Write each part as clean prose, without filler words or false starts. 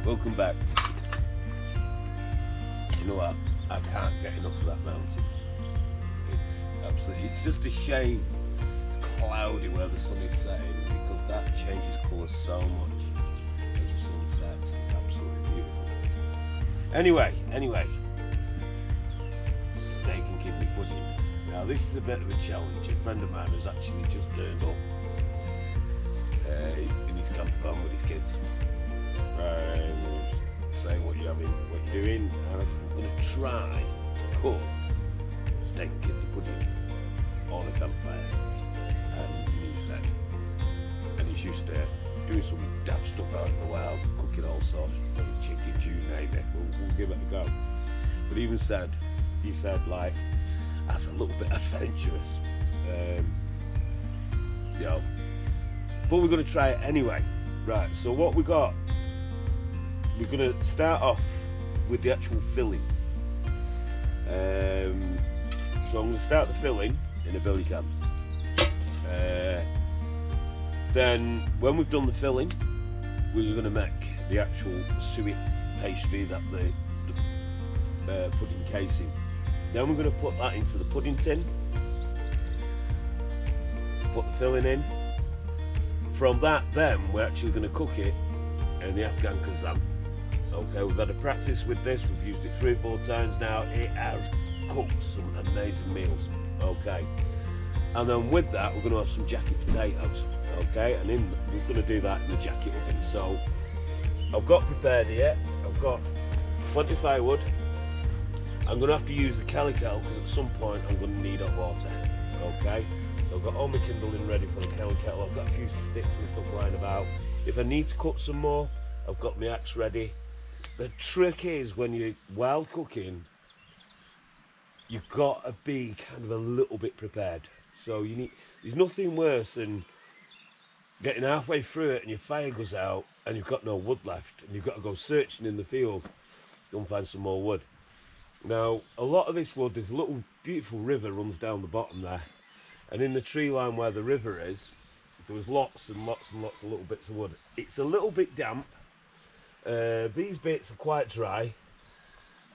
Welcome back. You know what? I can't get enough of that mountain. It's absolutely, it's just a shame it's cloudy where the sun is setting, because that changes colour so much as the sun sets. It's absolutely beautiful. Anyway, steak and kidney pudding. Now this is a bit of a challenge. A friend of mine has actually just turned up in his camper van with his kids. Saying what you're having, what you're doing, and I said, I'm going to try to cook steak and kidney pudding on a campfire. And he said, and he's used to doing some daft stuff out in the wild, cooking all sorts of chickens, you name it, we'll give it a go. But he said like, that's a little bit adventurous, you know, but we're going to try it anyway. Right, so what we got, we're going to start off with the actual filling. So I'm going to start the filling in a billy can. Then when we've done the filling, we're going to make the actual suet pastry, that the pudding casing. Then we're going to put that into the pudding tin, put the filling in. From that, then we're actually going to cook it in the Afghan kazan. Okay, we've had a practice with this, we've used it 3 or 4 times now. It has cooked some amazing meals. Okay, and then with that we're going to have some jacket potatoes. Okay, and we're going to do that in the jacket oven. So I've got prepared here, I've got plenty of firewood. I'm going to have to use the Kettle because at some point I'm going to need hot water. Okay, so I've got all my kindling ready for the Kettle. I've got a few sticks and stuff lying about. If I need to cook some more, I've got my axe ready. The trick is, when you're wild cooking, you've got to be kind of a little bit prepared. So there's nothing worse than getting halfway through it and your fire goes out and you've got no wood left, and you've got to go searching in the field to go and find some more wood. Now, a lot of this wood, there's a little beautiful river runs down the bottom there, and in the tree line where the river is, there was lots and lots and lots of little bits of wood. It's a little bit damp. These bits are quite dry.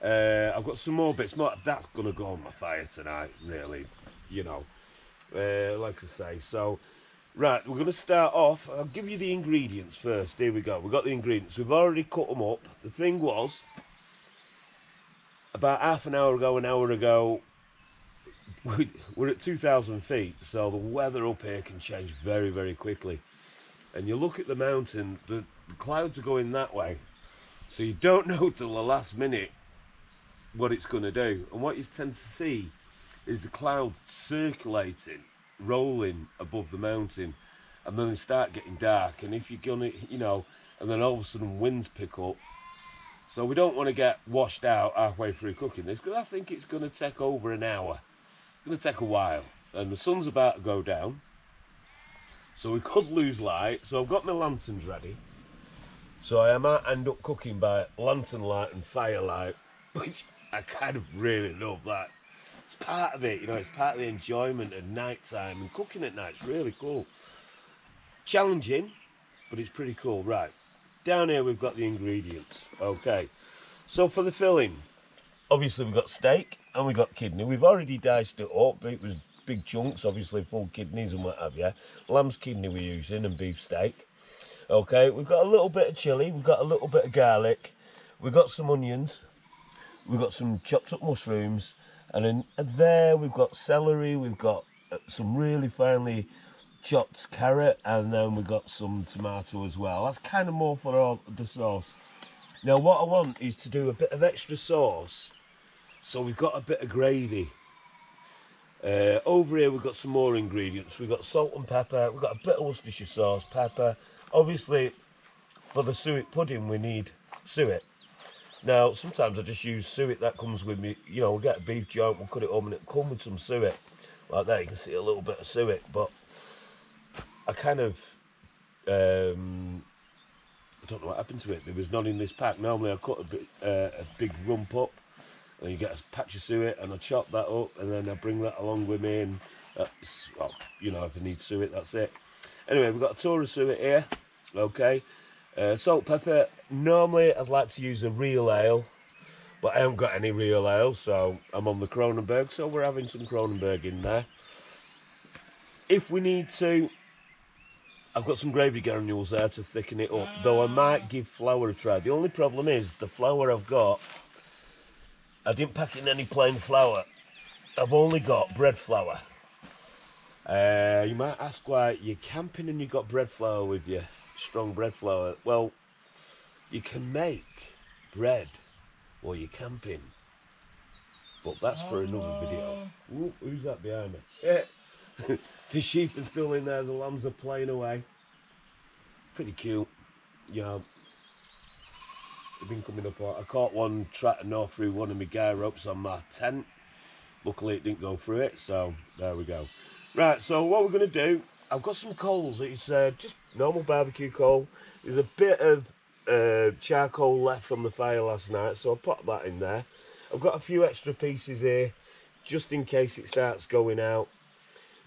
I've got some more bits, that's going to go on my fire tonight, really, you know, like I say. So, right, we're going to start off. I'll give you the ingredients first. Here we go. We've got the ingredients. We've already cut them up. The thing was, about half an hour ago, we're at 2,000 feet, so the weather up here can change very, very quickly. And you look at the mountain, the clouds are going that way, so you don't know till the last minute what it's going to do. And what you tend to see is the clouds circulating, rolling above the mountain, and then they start getting dark. And if you're gonna, you know, and then all of a sudden winds pick up. So we don't want to get washed out halfway through cooking this, because I think it's going to take over an hour. It's going to take a while, and the sun's about to go down, so we could lose light. So I've got my lanterns ready, so I might end up cooking by lantern light and firelight, which I kind of really love. That it's part of it, you know, it's part of the enjoyment at night time, and cooking at night's really cool. Challenging, but it's pretty cool. Right, down here we've got the ingredients. Okay, so for the filling, obviously we've got steak and we've got kidney. We've already diced it up, but it was big chunks, obviously full kidneys and what have you. Lamb's kidney we're using, and beef steak. Okay, we've got a little bit of chilli, we've got a little bit of garlic, we've got some onions, we've got some chopped up mushrooms, and then there we've got celery, we've got some really finely chopped carrot, and then we've got some tomato as well. That's kind of more for all the sauce. Now what I want is to do a bit of extra sauce, so we've got a bit of gravy. Over here we've got some more ingredients. We've got salt and pepper, we've got a bit of Worcestershire sauce, pepper. Obviously for the suet pudding we need suet. Now sometimes I just use suet that comes with me, you know, we'll get a beef joint, we'll cut it up and it'll come with some suet. Like that, you can see a little bit of suet, but I kind of, I don't know what happened to it. There was none in this pack. Normally I cut a big rump up, and you get a patch of suet, and I chop that up, and then I bring that along with me, and that's, well, you know, if I need suet, that's it. Anyway, we've got a tour of suet here, okay. Salt, pepper. Normally I'd like to use a real ale, but I haven't got any real ale, so I'm on the Kronenberg, so we're having some Kronenberg in there. If we need to, I've got some gravy granules there to thicken it up, though I might give flour a try. The only problem is the flour I've got, I didn't pack in any plain flour. I've only got bread flour. You might ask why you're camping and you've got bread flour with you, strong bread flour. Well, you can make bread while you're camping, but that's for another video. Ooh, who's that behind me? Yeah. The sheep are still in there, the lambs are playing away. Pretty cute. Yeah, they've been coming up. I caught one trying to gnaw through one of my guy ropes on my tent. Luckily it didn't go through it, so there we go. Right, so what we're going to do, I've got some coals. It's just normal barbecue coal. There's a bit of charcoal left from the fire last night, so I'll put that in there. I've got a few extra pieces here, just in case it starts going out.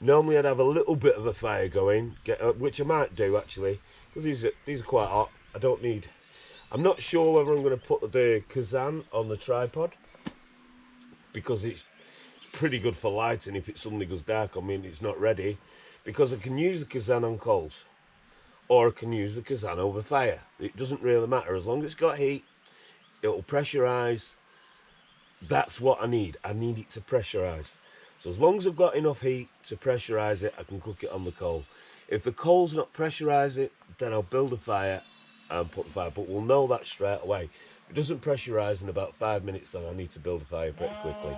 Normally I'd have a little bit of a fire going, which I might do actually, because these are quite hot. I'm not sure whether I'm going to put the Kazan on the tripod, because it's pretty good for lighting if it suddenly goes dark. I mean, it's not ready, because I can use the Kazan on coals, or I can use the Kazan over fire. It doesn't really matter, as long as it's got heat, it'll pressurise. That's what I need. I need it to pressurise. So as long as I've got enough heat to pressurise it, I can cook it on the coal. If the coal's not pressurised, then I'll build a fire and put the fire. But we'll know that straight away. If it doesn't pressurise in about 5 minutes, then I need to build a fire pretty quickly.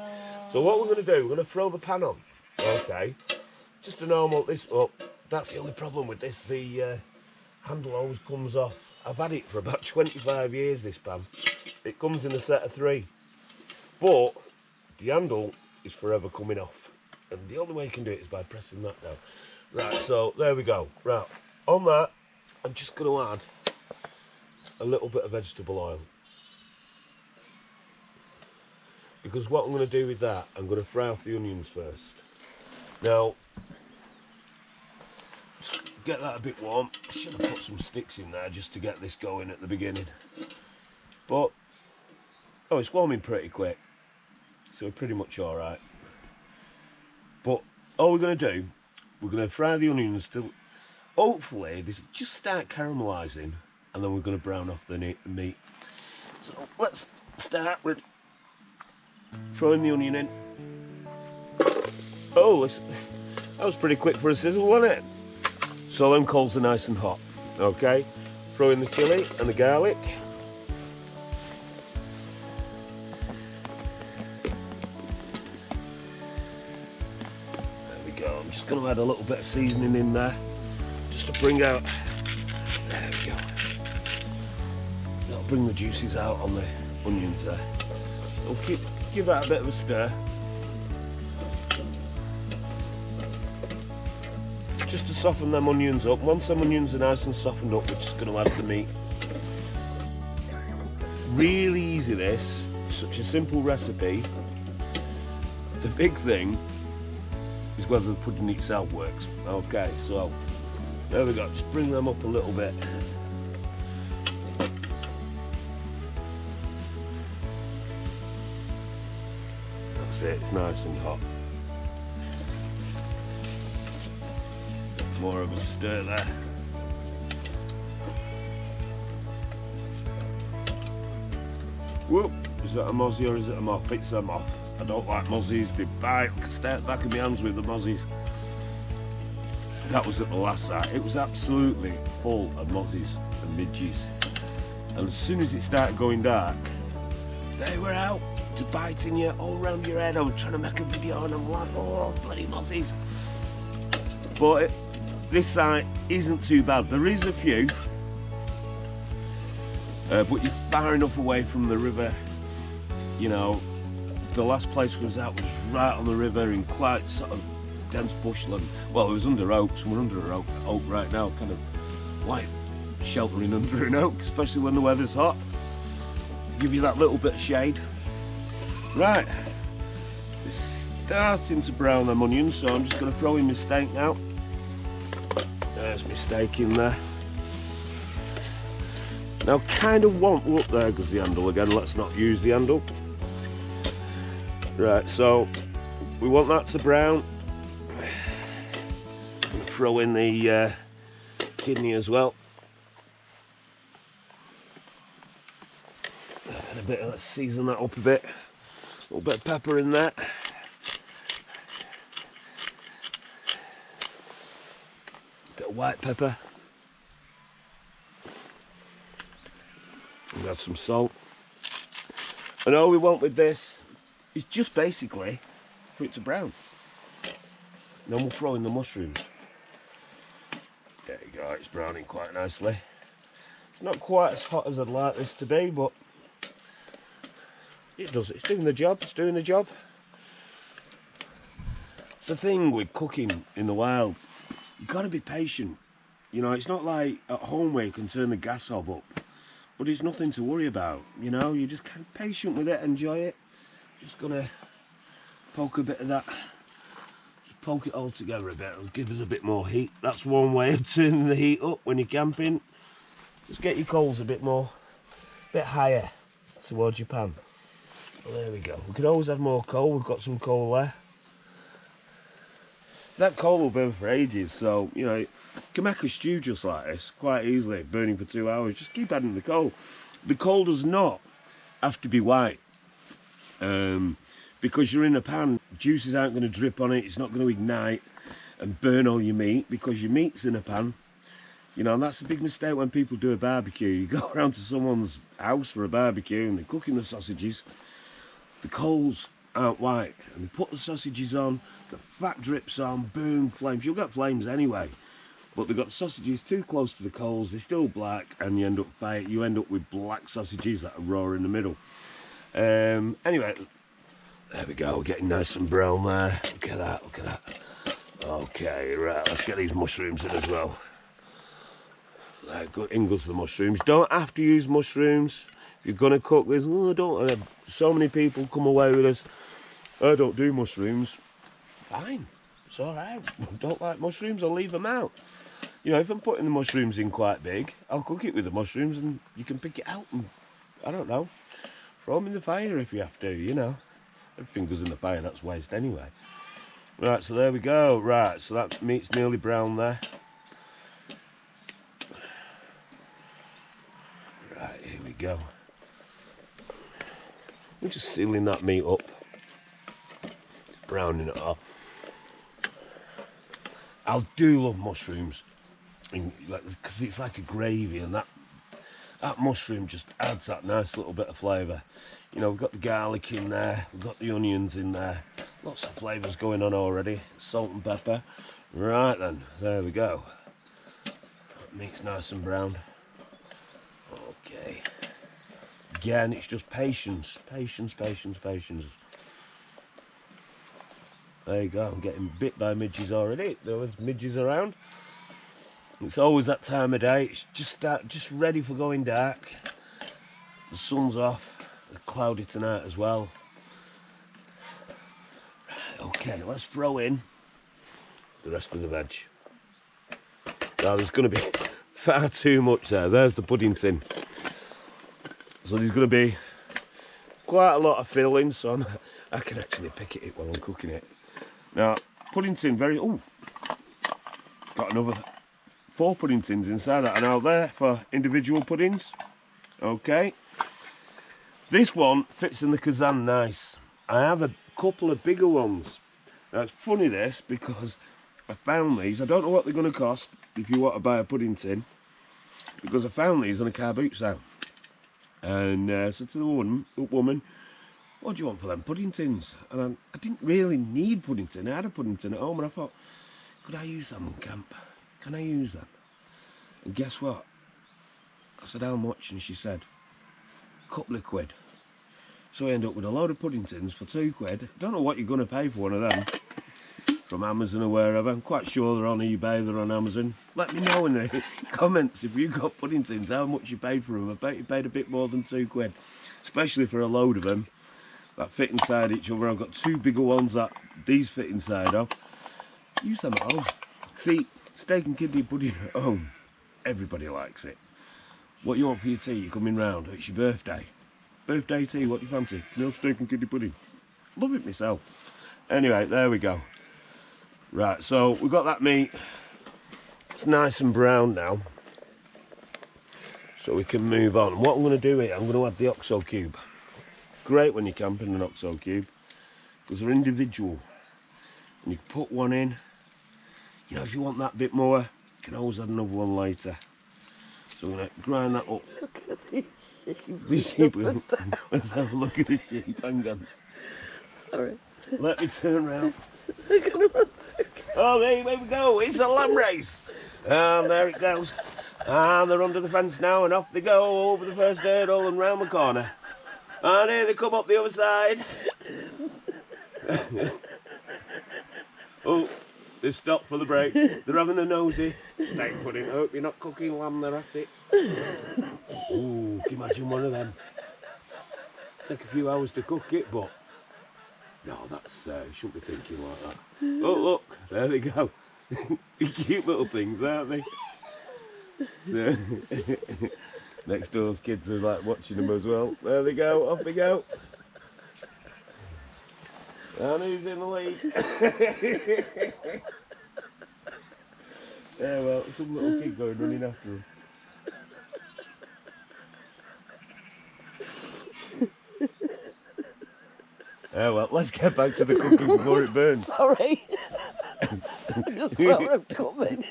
So what we're going to do, we're going to throw the pan on. Okay, just a normal, that's the only problem with this, the handle always comes off. I've had it for about 25 years, this pan. It comes in a set of 3. But the handle is forever coming off. And the only way you can do it is by pressing that down. Right, so there we go. Right, on that, I'm just going to add a little bit of vegetable oil. Because what I'm going to do with that, I'm going to fry off the onions first. Now, just get that a bit warm. I should have put some sticks in there just to get this going at the beginning. But, it's warming pretty quick. So we're pretty much alright. But all we're going to do, we're going to fry the onions till, hopefully, they just start caramelising. And then we're going to brown off the meat. So let's start with throwing the onion in. Oh, that was pretty quick for a sizzle, wasn't it? So them coals are nice and hot. Okay, throw in the chilli and the garlic. There we go. I'm just going to add a little bit of seasoning in there, just to bring out. There we go. That'll bring the juices out on the onions there. We'll give that a bit of a stir. Just to soften them onions up. Once them onions are nice and softened up, we're just going to add the meat. Really easy this, such a simple recipe. The big thing is whether the pudding itself works. Okay, so there we go, just bring them up a little bit. That's it, it's nice and hot. More of a stir there. Whoop! Is that a mozzie or is it a mop? It's a mop. I don't like mozzies, they bite. I can stay at the back of my hands with the mozzies. That was at the last site. It was absolutely full of mozzies and midges. And as soon as it started going dark, they were out to biting you all around your head. I was trying to make a video and I'm like, oh, bloody mozzies. But this site isn't too bad. There is a few, but you're far enough away from the river. You know, the last place we was at was right on the river in quite sort of dense bushland. Well, it was under oaks. We're under an oak right now, kind of like sheltering under an oak, especially when the weather's hot. Give you that little bit of shade. Right, it's starting to brown them onions, so I'm just going to throw in my steak now. There's my steak in there. Now kind of want, look, there goes the handle again, let's not use the handle. Right, so we want that to brown. I'm going to throw in the kidney as well. And a bit, let's season that up a bit. A little bit of pepper in there. Bit of white pepper. And add some salt. And all we want with this is just basically for it to brown. And then we'll throw in the mushrooms. There you go, it's browning quite nicely. It's not quite as hot as I'd like this to be, but it does. It's doing the job. It's doing the job. It's the thing with cooking in the wild. You've got to be patient. You know, it's not like at home where you can turn the gas hob up. But it's nothing to worry about. You know, you're just kind of patient with it, enjoy it. Just gonna poke a bit of that. Just poke it all together a bit. It'll give us a bit more heat. That's one way of turning the heat up when you're camping. Just get your coals a bit higher towards your pan. Well, there we go. We could always add more coal. We've got some coal there. That coal will burn for ages, so you know you can make a stew just like this quite easily, burning for 2 hours. Just keep adding the coal. The coal does not have to be white, because you're in a pan. Juices aren't going to drip on it. It's not going to ignite and burn all your meat because your meat's in a pan. You know, and that's a big mistake when people do a barbecue. You go around to someone's house for a barbecue and they're cooking the sausages. The coals aren't white, and they put the sausages on, the fat drips on, boom, flames. You'll get flames anyway, but they've got the sausages too close to the coals. They're still black, and you end up with black sausages that are raw in the middle. Anyway, there we go. We're getting nice and brown there. Look at that. Look at that. Okay, right. Let's get these mushrooms in as well. There, good. In goes the mushrooms. Don't have to use mushrooms. If you're going to cook this, so many people come away with this, I don't do mushrooms. Fine, it's all right. Don't like mushrooms, I'll leave them out. You know, if I'm putting the mushrooms in quite big, I'll cook it with the mushrooms and you can pick it out and, I don't know, throw them in the fire if you have to, you know. Everything goes in the fire, that's waste anyway. Right, so there we go. Right, so that meat's nearly brown there. Right, here we go. We're just sealing that meat up, browning it off. I do love mushrooms, because it's like a gravy, and that mushroom just adds that nice little bit of flavour. You know, we've got the garlic in there, we've got the onions in there, lots of flavours going on already, salt and pepper. Right then, there we go. That meat's nice and brown. Okay. Again, it's just patience, patience, patience, patience. There you go, I'm getting bit by midges already. There was midges around. It's always that time of day. It's just ready for going dark. The sun's off. It's cloudy tonight as well. Right, okay, let's throw in the rest of the veg. Now there's going to be far too much there. There's the pudding tin. So there's going to be quite a lot of filling, so I can actually pick it while I'm cooking it. Now, pudding tin, got another 4 pudding tins inside that, and now they're for individual puddings. Okay. This one fits in the kazan nice. I have a couple of bigger ones. Now, it's funny this, because I found these. I don't know what they're going to cost if you want to buy a pudding tin, because I found these on a car boot sale. And I said to the woman, what do you want for them pudding tins? And I didn't really need pudding tin. I had a pudding tin at home, and I thought, could I use them on camp? Can I use them? And guess what? I said, how much? And she said, a couple of quid. So I end up with a load of pudding tins for 2 quid. Don't know what you're going to pay for one of them from Amazon or wherever. I'm quite sure they're on eBay, they're on Amazon. Let me know in the comments if you've got pudding tins, how much you paid for them. I bet you paid a bit more than 2 quid, especially for a load of them that fit inside each other. I've got 2 bigger ones that these fit inside of. Use them at home. See, steak and kidney pudding at home, everybody likes it. What you want for your tea? You're coming round. It's your birthday. Birthday tea, what do you fancy? No steak and kidney pudding. Love it myself. Anyway, there we go. Right, so we've got that meat. It's nice and brown now. So we can move on. What I'm going to do here, I'm going to add the OXO cube. Great when you're camping an OXO cube, because they're individual. And you can put one in. You know, if you want that bit more, you can always add another one later. So I'm going to grind that up. Look at these sheep. The sheep. Let's have a look at the sheep. Hang on. Sorry. Let me turn round. Oh, there we go. It's a lamb race. And there it goes. And they're under the fence now, and off they go over the first hurdle and round the corner. And here they come up the other side. Oh, they've stopped for the break. They're having a nosy. Steak pudding. Hope you're not cooking lamb, they're at it. Ooh, can you imagine one of them? Take a few hours to cook it, but no, that's you shouldn't be thinking like that. Oh, look, there they go. Cute little things, aren't they? Next door's kids are like watching them as well. There they go, off they go. And who's in the lead? Yeah, well, some little kid going running after him. Yeah, well, let's get back to the cooking before it burns. Sorry. I just saw him coming.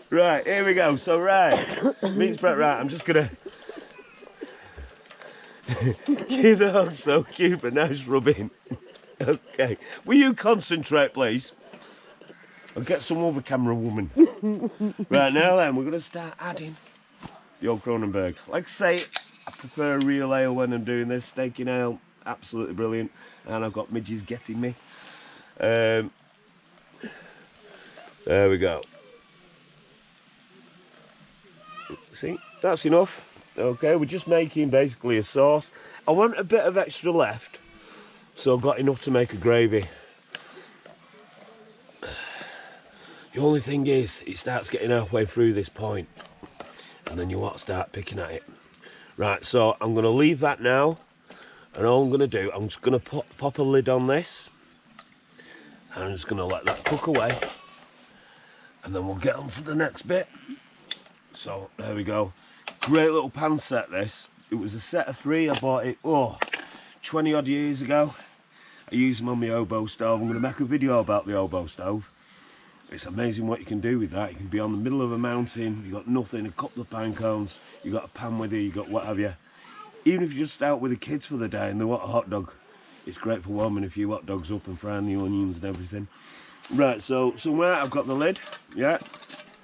Right, here we go. So, right, meat's prepped. Right, I'm just going to give the OXO cube a nice rub in. Okay. Will you concentrate, please? I'll get some other camera woman. Right, now then, we're going to start adding the old Kronenberg. Like I say, I prefer real ale when I'm doing this. Staking ale, absolutely brilliant. And I've got midges getting me. There we go. See, that's enough. Okay, we're just making basically a sauce. I want a bit of extra left, so I've got enough to make a gravy. The only thing is, it starts getting halfway through this point, and then you want to start picking at it. Right, so I'm going to leave that now, and all I'm going to do, I'm just going to pop a lid on this, and I'm just going to let that cook away, and then we'll get on to the next bit. So there we go. Great little pan set this. It was a set of 3. I bought it 20 odd years ago. I use them on my oboe stove. I'm going to make a video about the oboe stove. It's amazing what you can do with that. You can be on the middle of a mountain, you've got nothing, a couple of pine cones, you've got a pan with you, you've got what have you. Even if you're just out with the kids for the day and they want a hot dog, it's great for warming a few hot dogs up and frying the onions and everything. Right, so somewhere I've got the lid, yeah,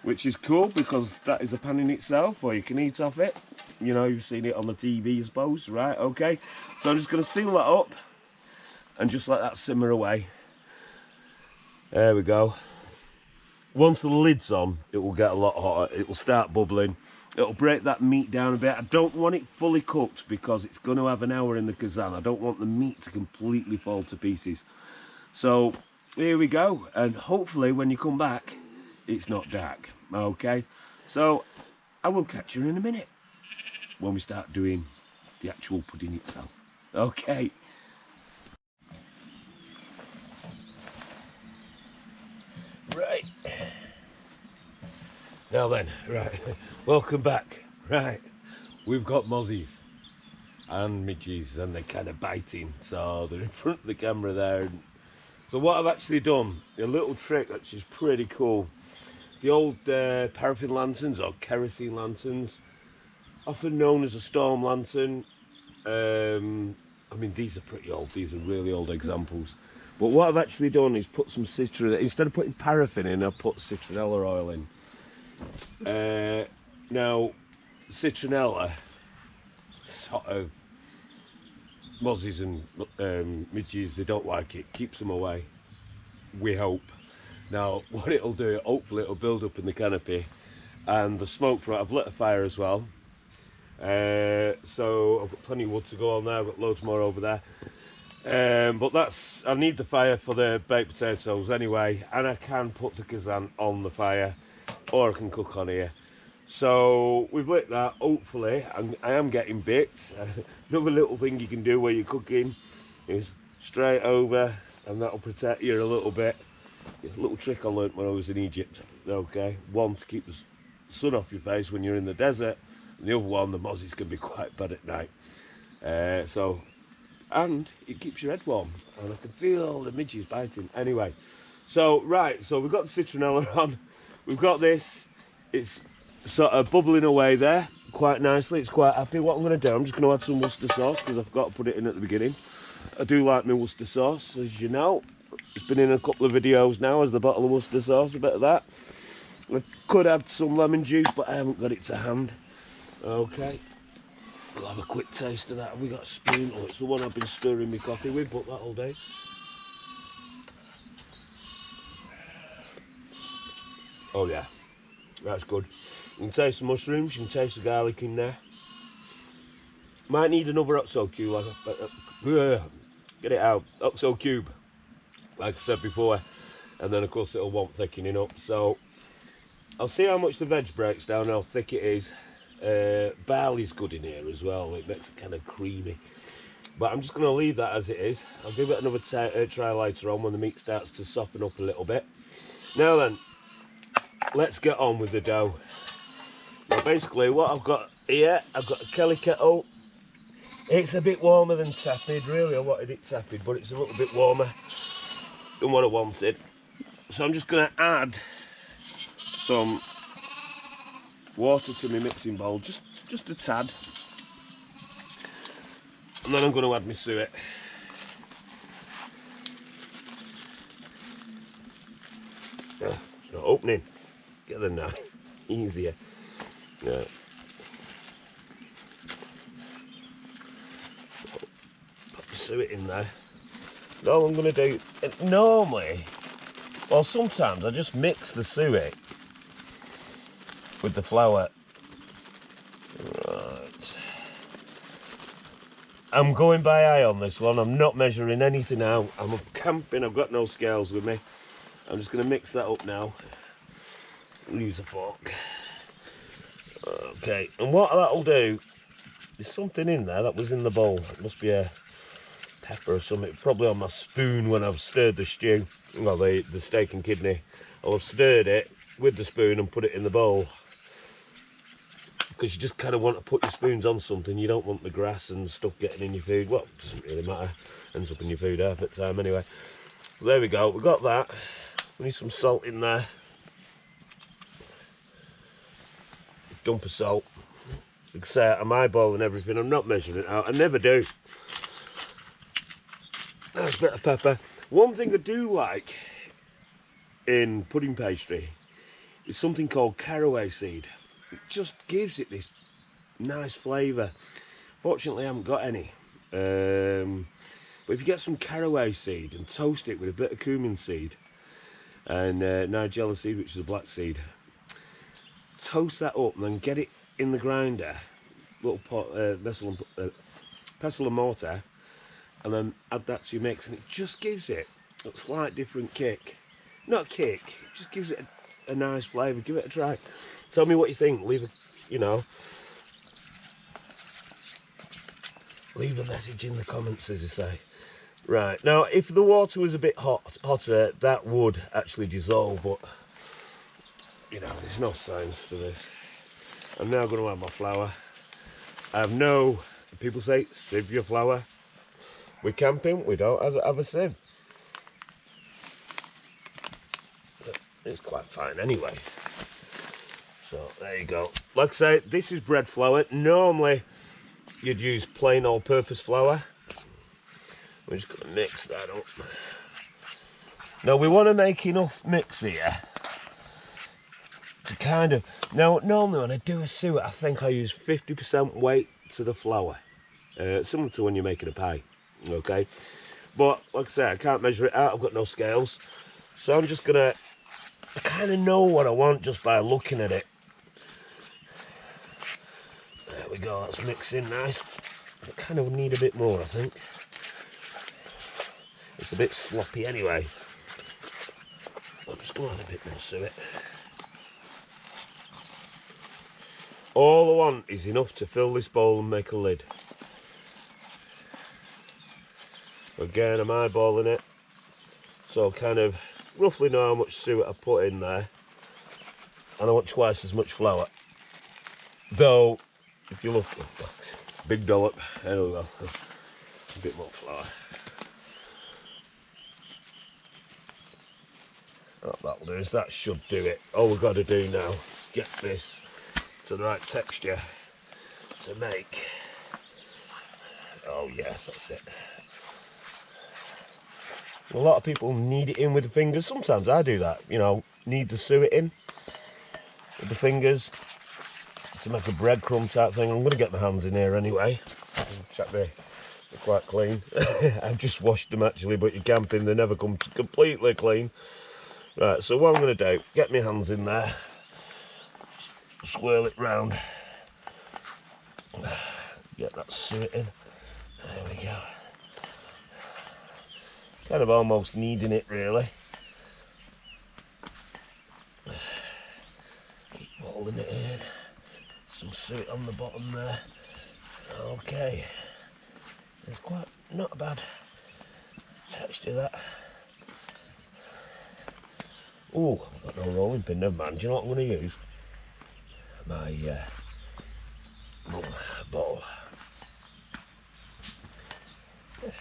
which is cool because that is a pan in itself, or you can eat off it. You know, you've seen it on the TV, I suppose, right, okay. So I'm just going to seal that up and just let that simmer away. There we go. Once the lid's on, it will get a lot hotter. It will start bubbling. It'll break that meat down a bit. I don't want it fully cooked because it's going to have an hour in the Kazan. I don't want the meat to completely fall to pieces. So here we go. And hopefully when you come back, it's not dark. Okay. So I will catch you in a minute when we start doing the actual pudding itself. Okay. Right. Now then, right, welcome back. Right, we've got mozzies and midges and they're kind of biting, so they're in front of the camera there. So what I've actually done, a little trick which is pretty cool. The old paraffin lanterns or kerosene lanterns, often known as a storm lantern. I mean, these are pretty old, these are really old examples. But what I've actually done is put some citronella, instead of putting paraffin in, I've put citronella oil in. Now, citronella, sort of, mozzies and midges, they don't like it, keeps them away, we hope. Now, what it'll do, hopefully it'll build up in the canopy, and the smoke from it, I've lit a fire as well. So I've got plenty of wood to go on there, I've got loads more over there. But that's, I need the fire for the baked potatoes anyway, and I can put the Kazan on the fire, or I can cook on here. So we've lit that. Hopefully, I am getting bits. Another little thing you can do where you're cooking is straight over, and that'll protect you a little bit. A little trick I learnt when I was in Egypt. Okay, one to keep the sun off your face when you're in the desert, and the other one, the mozzies can be quite bad at night. And it keeps your head warm, and I can feel the midges biting. Anyway, so we've got the citronella on. We've got this. It's sort of bubbling away there quite nicely. It's quite happy. What I'm going to do, I'm just going to add some Worcester sauce because I've got to put it in at the beginning. I do like my Worcester sauce, as you know. It's been in a couple of videos now as the bottle of Worcester sauce, a bit of that. I could add some lemon juice, but I haven't got it to hand. Okay, we'll have a quick taste of that. Have we got a spoon? Oh, it's the one I've been stirring my coffee with, but that'll do. Oh yeah, that's good. You can taste the mushrooms, you can taste the garlic in there. Might need another oxo cube, get it out, oxo cube, like I said before. And then of course it'll want thickening up. So I'll see how much the veg breaks down, how thick it is. Barley's good in here as well, it makes it kind of creamy. But I'm just going to leave that as it is. I'll give it another try later on when the meat starts to soften up a little bit. Now then, let's get on with the dough. Now basically what I've got here, I've got a Kelly kettle. It's a bit warmer than tepid, really. I wanted it tepid, but it's a little bit warmer than what I wanted. So I'm just going to add some water to my mixing bowl, just a tad. And then I'm going to add my suet. It's not opening. Get the knife. Easier. Yeah. Put the suet in there. And all I'm going to do, normally, or sometimes I just mix the suet with the flour. Right. I'm going by eye on this one. I'm not measuring anything out. I'm camping. I've got no scales with me. I'm just going to mix that up now. Use a fork. Okay, and what that'll do, there's something in there that was in the bowl. It must be a pepper or something, probably on my spoon when I've stirred the stew, well, the steak and kidney. I'll have stirred it with the spoon and put it in the bowl. Because you just kind of want to put your spoons on something. You don't want the grass and stuff getting in your food. Well, it doesn't really matter. Ends up in your food half the time anyway. Well, there we go, we've got that. We need some salt in there. Dump of salt. Like I say, I'm eyeballing everything. I'm not measuring it out. I never do. That's a bit of pepper. One thing I do like in pudding pastry is something called caraway seed. It just gives it this nice flavour. Fortunately, I haven't got any. But if you get some caraway seed and toast it with a bit of cumin seed and nigella seed, which is a black seed, toast that up and then get it in the grinder, little pot, pestle and mortar, and then add that to your mix, and it just gives it a slight different kick. Not a kick, it just gives it a nice flavour. Give it a try. Tell me what you think. Leave a message in the comments, as I say. Right, now if the water was a bit hotter, that would actually dissolve, but you know, there's no science to this. I'm now going to add my flour. I have no, people say sieve your flour. We're camping, we don't have a sieve. It's quite fine anyway. So there you go. Like I say, this is bread flour. Normally you'd use plain all-purpose flour. We're just going to mix that up. Now we want to make enough mix here to kind of, now normally when I do a suet, I think I use 50% weight to the flour, similar to when you're making a pie, okay? But like I say, I can't measure it out, I've got no scales, so I'm just gonna, I kind of know what I want just by looking at it. There we go, that's mixing nice. I kind of need a bit more, I think. It's a bit sloppy anyway. I'm just going to add a bit more to it. All I want is enough to fill this bowl and make a lid. Again, I'm eyeballing it, so I kind of roughly know how much suet I put in there, and I want twice as much flour. Though, if you look, big dollop, there we go, a bit more flour. What that'll do is that should do it. All we've got to do now is get this to the right texture to make. Oh yes, that's it. A lot of people knead it in with the fingers. Sometimes I do that, you know, knead the suet in with the fingers to make a breadcrumb type thing. I'm going to get my hands in here anyway. Check they're quite clean. I've just washed them actually, but you're camping, they never come completely clean. Right, so what I'm going to do, get my hands in there, swirl it round, get that suet in. There we go. Kind of almost kneading it really. Keep holding it in. Some suet on the bottom there. Okay. It's quite not a bad texture that. Oh, I've got no rolling pin, never mind. Do you know what I'm going to use? My bottle.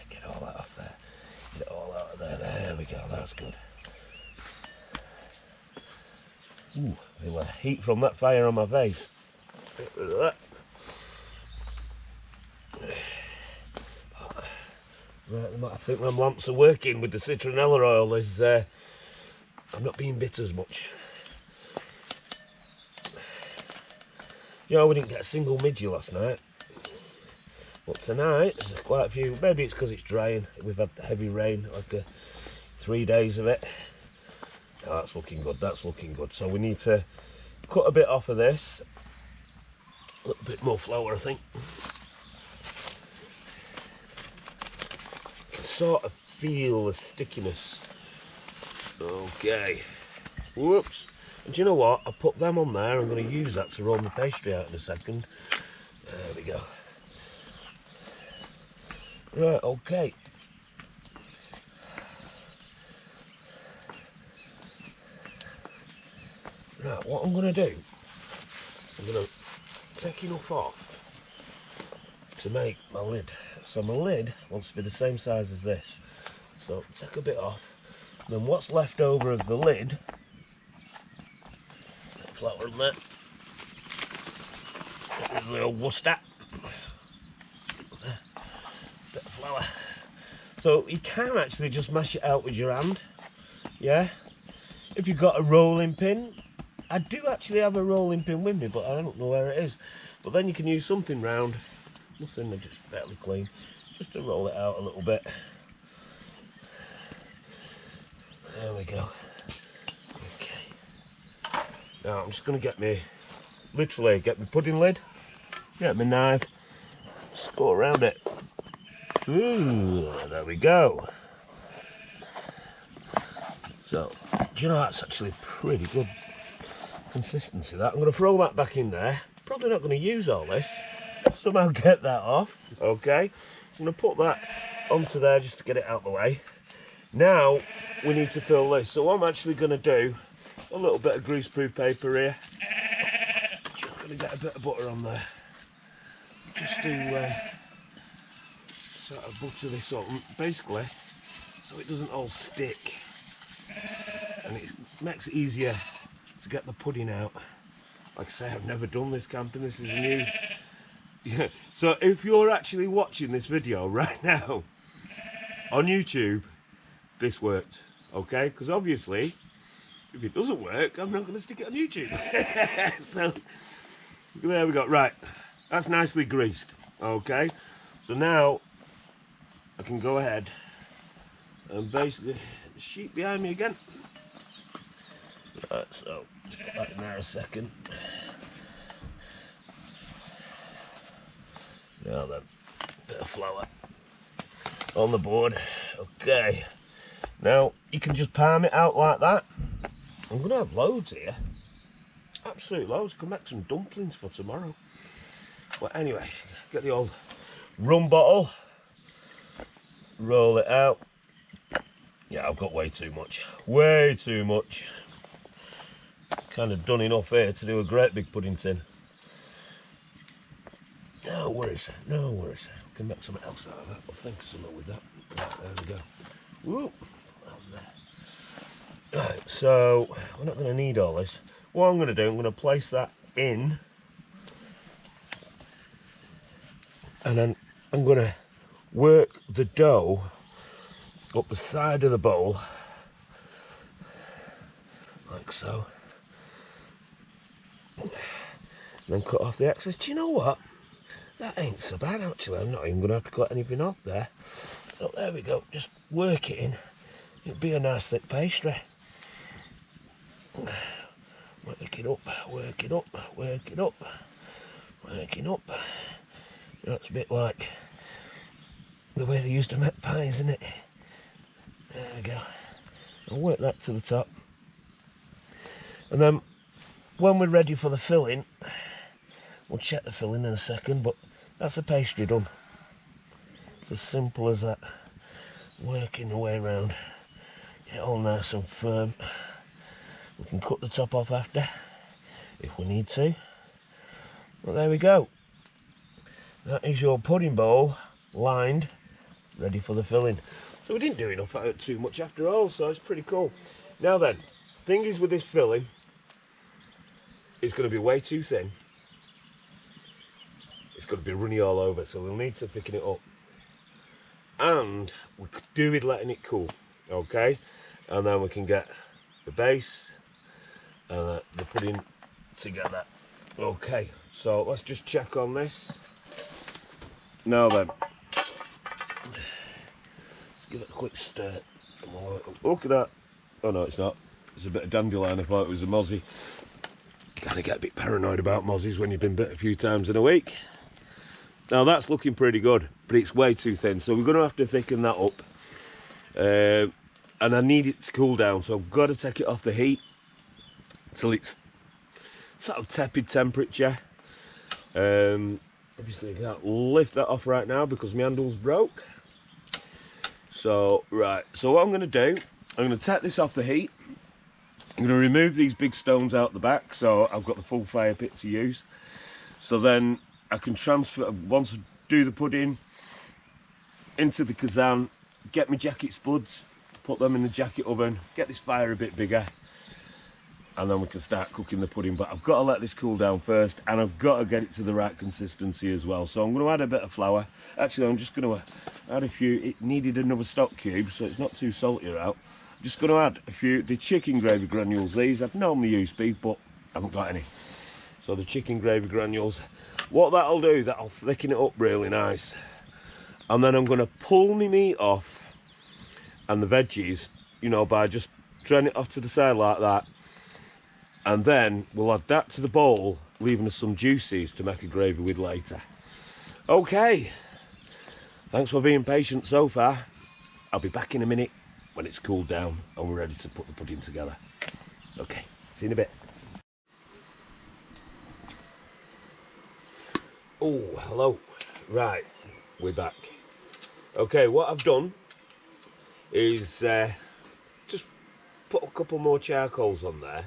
Get all that off there. Get it all out of there. There we go, that's good. Ooh, I feel the heat from that fire on my face. Get rid of that. Right, I think them lamps are working with the citronella oil. Is I'm not being bit as much. You know, we didn't get a single midgie last night. But tonight, there's quite a few. Maybe it's because it's drying. We've had heavy rain, like 3 days of it. Oh, that's looking good, that's looking good. So we need to cut a bit off of this. A little bit more flour, I think. You can sort of feel the stickiness. Okay. Whoops. And do you know what? I put them on there. I'm going to use that to roll my pastry out in a second. There we go. Right, okay. Right, what I'm going to do, I'm going to take enough off to make my lid. So my lid wants to be the same size as this. So take a bit off. Then what's left over of the lid, flour in there, get rid of the old Worcester, bit of flour. So you can actually just mash it out with your hand, yeah. If you've got a rolling pin, I do actually have a rolling pin with me, but I don't know where it is. But then you can use something round, nothing, they're just fairly clean, just to roll it out a little bit. There we go. Okay. Now I'm just going to get me, literally get my pudding lid, get my knife, just go around it. Ooh, there we go. So, do you know, that's actually pretty good consistency, that. I'm going to throw that back in there. Probably not going to use all this. Somehow get that off. Okay. I'm going to put that onto there just to get it out of the way. Now, we need to fill this. So what I'm actually going to do, a little bit of greaseproof paper here. Just going to get a bit of butter on there. Just to sort of butter this up, basically, so it doesn't all stick. And it makes it easier to get the pudding out. Like I say, I've never done this camping, this is new. Yeah. So if you're actually watching this video right now on YouTube, this worked, okay? Because obviously, if it doesn't work, I'm not going to stick it on YouTube. So there we go. Right, that's nicely greased, okay? So now I can go ahead and basically the sheet behind me again. Right, so just put that in there a second. Now then, bit of flour on the board. Okay. Now you can just palm it out like that. I'm gonna have loads here. absolute loads. Come make some dumplings for tomorrow. But anyway, get the old rum bottle, roll it out. Yeah, I've got way too much. Way too much. Kind of done enough here to do a great big pudding tin. No worries, no worries. We can make something else out of that. I'll think of something with that. Right, there we go. Whoop. Right, so we're not going to need all this. What I'm going to do, I'm going to place that in, and then I'm going to work the dough up the side of the bowl, like so, and then cut off the excess. Do you know what? That ain't so bad actually. I'm not even going to have to cut anything off there. So there we go, just work it in. It'll be a nice thick pastry. Work it up, work it up, work it up, work it up. You know, it's a bit like the way they used to make pies, isn't it? There we go. I'll work that to the top. And then when we're ready for the filling, we'll check the filling in a second, but that's the pastry done. It's as simple as that. Working the way around. Get all nice and firm. We can cut the top off after, if we need to. But there we go. That is your pudding bowl, lined, ready for the filling. So we didn't do enough too much after all, so it's pretty cool. Now then, thing is with this filling, it's going to be way too thin. It's going to be runny all over, so we'll need to thicken it up. And we could do with letting it cool, okay? And then we can get the base and the pudding together. Okay, so let's just check on this. Now then, let's give it a quick stir. Look at that. Oh no, it's not. It's a bit of dandelion. I thought it was a mozzie. You kind of get a bit paranoid about mozzies when you've been bit a few times in a week. Now that's looking pretty good, but it's way too thin, so we're going to have to thicken that up. And I need it to cool down, so I've got to take it off the heat till it's sort of tepid temperature. Obviously I can't lift that off right now because my handle's broke. So right, so what I'm going to do, I'm going to take this off the heat. I'm going to remove these big stones out the back, so I've got the full fire pit to use. So then I can transfer, once I do the pudding, into the kazan, get my jacket spuds, put them in the jacket oven, get this fire a bit bigger, and then we can start cooking the pudding. But I've got to let this cool down first, and I've got to get it to the right consistency as well. So I'm going to add a bit of flour. Actually, I'm just going to add a few. It needed another stock cube, so it's not too salty out. I'm just going to add a few, the chicken gravy granules. These I'd normally use beef, but I haven't got any. So the chicken gravy granules. What that'll do, that'll thicken it up really nice. And then I'm going to pull my meat off and the veggies, you know, by just draining it off to the side like that. And then we'll add that to the bowl, leaving us some juices to make a gravy with later. Okay, thanks for being patient so far. I'll be back in a minute when it's cooled down and we're ready to put the pudding together. Okay, see you in a bit. Oh, hello. Right, we're back. Okay, what I've done is just put a couple more charcoals on there.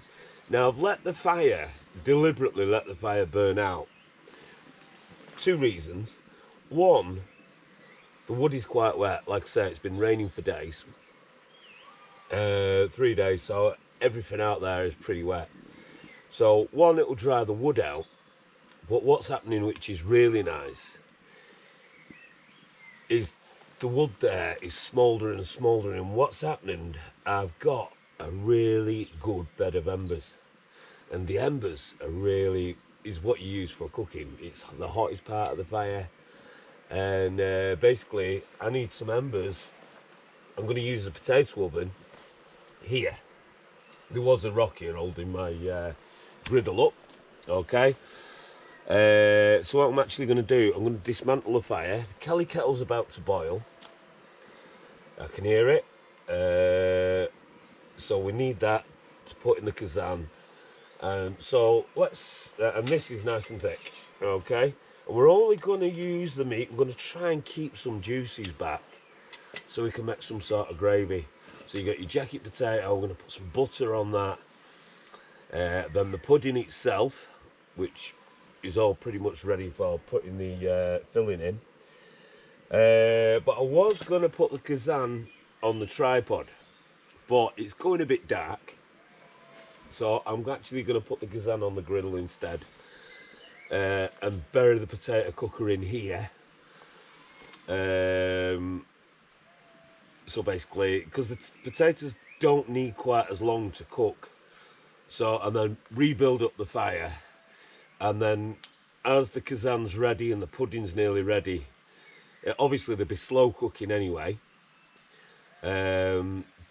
Now I've let the fire, deliberately let the fire burn out. Two reasons. One, the wood is quite wet. Like I say, it's been raining for days. 3 days, so everything out there is pretty wet. So one, it will dry the wood out. But what's happening, which is really nice, is the wood there is smouldering and smouldering. What's happening, I've got a really good bed of embers. And the embers are really, is what you use for cooking. It's the hottest part of the fire. And basically, I need some embers. I'm going to use a potato oven here. There was a rock here holding my griddle up, okay? So what I'm actually going to do, I'm going to dismantle the fire. The Kelly kettle's about to boil. I can hear it. So we need that to put in the kazan. So let's, and this is nice and thick, okay? And we're only going to use the meat. We're going to try and keep some juices back so we can make some sort of gravy. So you got your jacket potato, we're going to put some butter on that. Then the pudding itself, which is all pretty much ready for putting the filling in. But I was going to put the kazan on the tripod, but it's going a bit dark. So I'm actually going to put the kazan on the griddle instead, and bury the potato cooker in here. So basically, because the potatoes don't need quite as long to cook, so and then rebuild up the fire, and then as the kazan's ready and the pudding's nearly ready, obviously they'll be slow cooking anyway.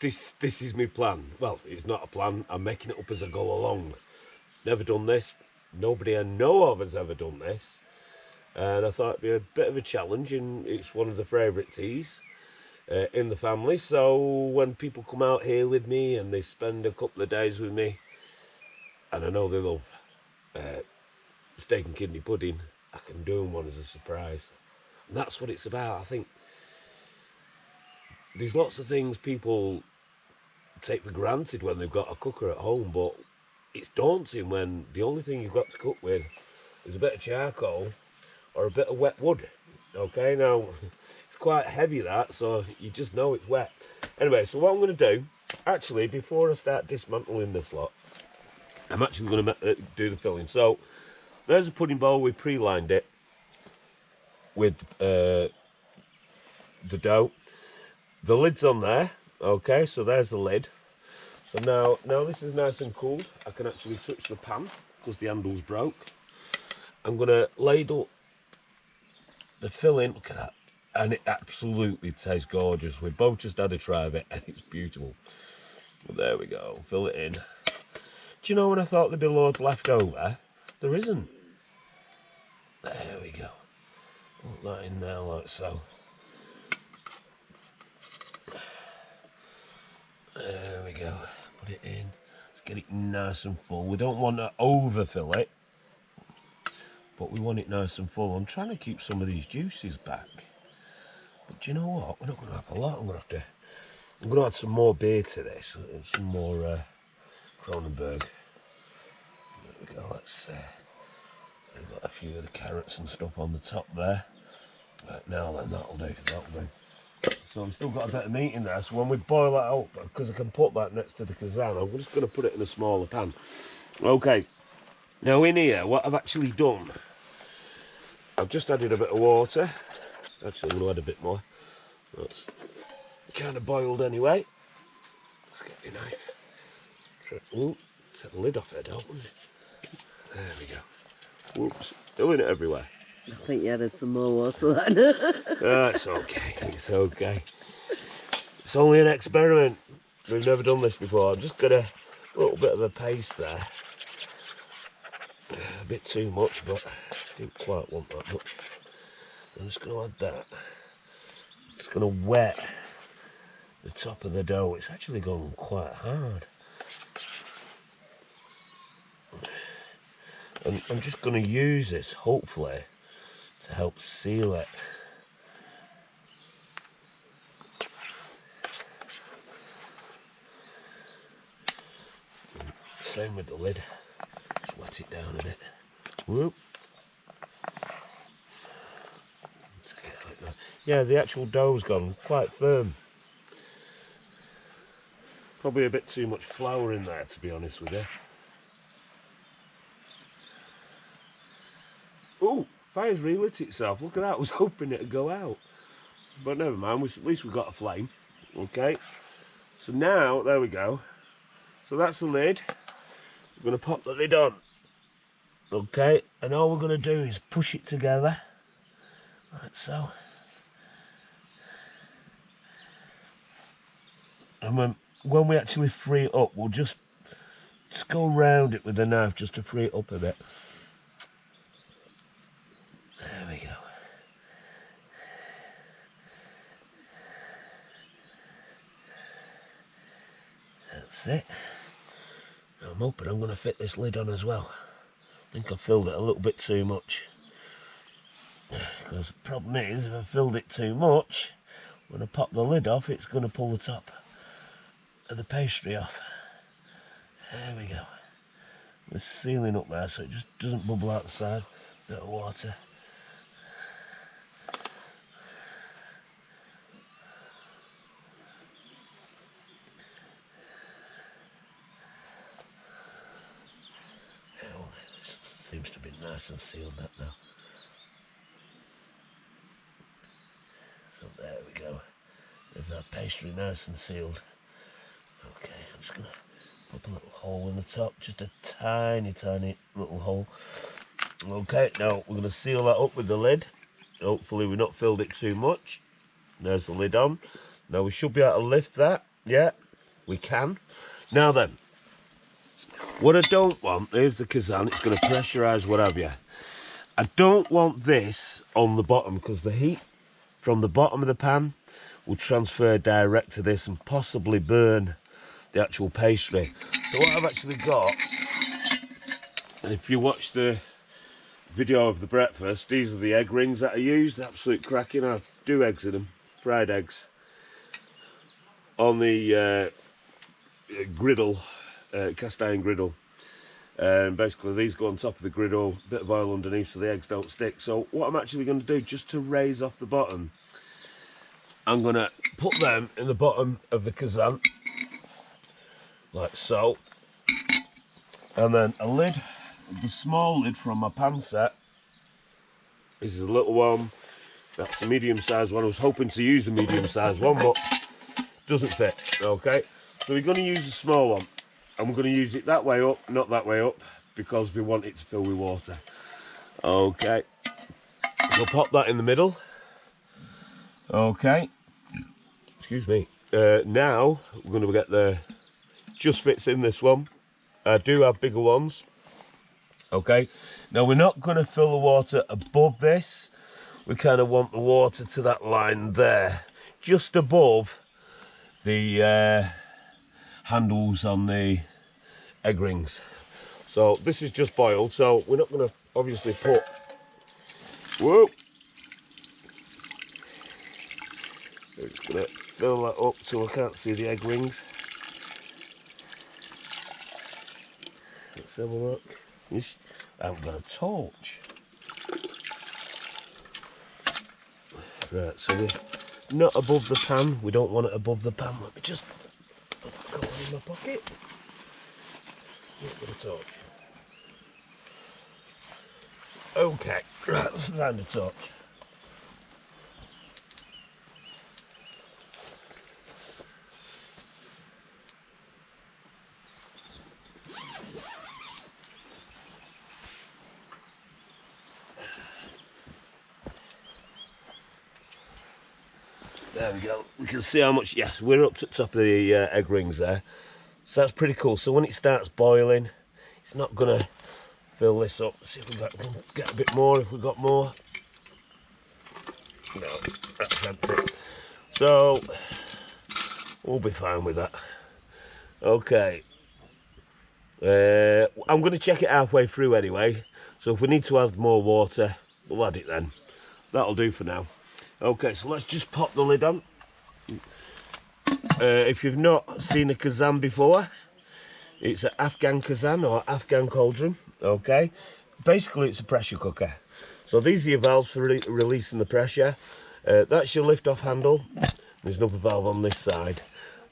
This is my plan. Well, it's not a plan. I'm making it up as I go along. Never done this. Nobody I know of has ever done this, and I thought it'd be a bit of a challenge. And it's one of the favourite teas in the family. So when people come out here with me and they spend a couple of days with me, and I know they love steak and kidney pudding, I can do them one as a surprise. And that's what it's about. I think there's lots of things people take for granted when they've got a cooker at home, but it's daunting when the only thing you've got to cook with is a bit of charcoal or a bit of wet wood. Okay, now it's quite heavy that, so you just know it's wet. Anyway, so what I'm going to do, actually, before I start dismantling this lot, I'm actually going to do the filling. So there's a pudding bowl. We pre-lined it with the dough. The lid's on there. Okay, so there's the lid. So now this is nice and cooled. I can actually touch the pan because the handle's broke. I'm going to ladle the filling. Look at that. And it absolutely tastes gorgeous. We both just had a try of it and it's beautiful. Well, there we go. Fill it in. Do you know when I thought there'd be loads left over? There isn't. There we go. Put that in there like so. There we go. Put it in. Let's get it nice and full. We don't want to overfill it, but we want it nice and full. I'm trying to keep some of these juices back. But do you know what? We're not going to have a lot. I'm going to add some more beer to this. Some more Kronenberg. There we go. We've got a few of the carrots and stuff on the top there. Right, now then, that'll do. So I've still got a bit of meat in there, so when we boil that out, because I can put that next to the kazan, I'm just going to put it in a smaller pan. Okay, now in here, what I've actually done, I've just added a bit of water. Actually, I'm going to add a bit more. That's kind of boiled anyway. Let's get your knife. Ooh, take the lid off it, don't we? There we go. Whoops, filling it everywhere. I think you added some more water then. It's okay, it's okay. It's only an experiment. We've never done this before. I've just got a little bit of a paste there. A bit too much, but I didn't quite want that much. I'm just going to add that. It's going to wet the top of the dough. It's actually gone quite hard. And I'm just going to use this, hopefully, to help seal it. Same with the lid. Just wet it down a bit. Whoop. Yeah, the actual dough's gone quite firm. Probably a bit too much flour in there, to be honest with you. Oh, fire's relit itself. Look at that. I was hoping it'd go out. But never mind. At least we got a flame. Okay. So now, there we go. So that's the lid. We're going to pop the lid on. Okay. And all we're going to do is push it together. Like so. And when we actually free it up, we'll just go round it with the knife just to free it up a bit. There we go. That's it. Now I'm hoping I'm going to fit this lid on as well. I think I filled it a little bit too much. Because the problem is, if I filled it too much, when I pop the lid off, it's going to pull the top of the pastry off. There we go. We're sealing up there so it just doesn't bubble out the side. Bit of water. Oh, it seems to be nice and sealed that now. So there we go. There's our pastry nice and sealed. Okay, I'm just going to pop a little hole in the top, just a tiny little hole. Okay, now we're going to seal that up with the lid. Hopefully we've not filled it too much. There's the lid on. Now we should be able to lift that. Yeah, we can. Now then, what I don't want is the Kazan. It's going to pressurise what have you. I don't want this on the bottom because the heat from the bottom of the pan will transfer direct to this and possibly burn the actual pastry. So what I've actually got, if you watch the video of the breakfast, these are the egg rings that I used. Absolute cracking. I do eggs in them, fried eggs on the griddle, cast iron griddle. Basically these go on top of the griddle, bit of oil underneath so the eggs don't stick. So what I'm actually going to do, just to raise off the bottom, I'm going to put them in the bottom of the Kazan, like so. And then a lid, the small lid from my pan set. This is a little one, that's a medium sized one. I was hoping to use a medium sized one, but doesn't fit, okay? So we're going to use a small one, and we're going to use it that way up, not that way up, because we want it to fill with water. Okay, we'll pop that in the middle. Okay, excuse me. Now we're going to get the, just fits in this one. I do have bigger ones. Okay, now we're not going to fill the water above this. We kind of want the water to that line there, just above the handles on the egg rings. So this is just boiled, so we're not going to obviously put, whoa, we're just going to fill that up so I can't see the egg rings. Let's have a look. I haven't got a torch. Right, so we're not above the pan. We don't want it above the pan. Let me just put it in my pocket. Not got a torch. Okay, right, let's find a torch. There we go. We can see how much, yes, we're up to the top of the egg rings there. So that's pretty cool. So when it starts boiling, it's not going to fill this up. Let's see if we can get a bit more, if we've got more. No, that's empty. So we'll be fine with that. Okay. I'm going to check it halfway through anyway. So if we need to add more water, we'll add it then. That'll do for now. Okay, so let's just pop the lid on. If you've not seen a Kazan before, it's an Afghan Kazan or Afghan cauldron, okay? Basically, it's a pressure cooker. So these are your valves for releasing the pressure. That's your lift-off handle. There's another valve on this side.